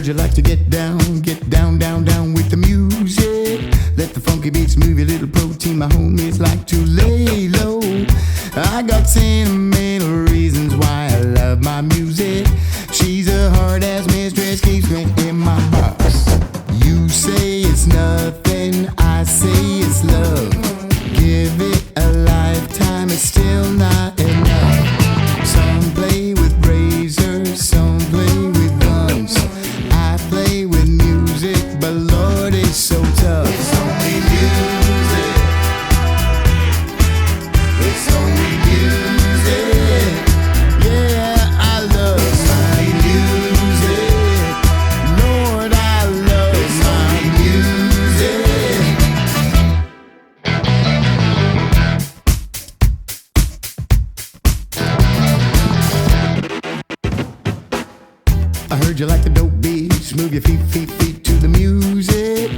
you like to get down, down, down with the music. Let the funky beats move your little protein. My homies like to lay low. I got sentimental reasons why I love my music. She's a hard-ass mistress, keeps me in my box. You say it's nothing, I say it's love. Give it a lifetime, it's still not enough. Some play with razors, some play with guns. I play with music, but Lord, it's so tough. It's only music. It's only music. Yeah, I love my music. Lord, I love my music. I heard you like the dope beats. Move your feet to the music.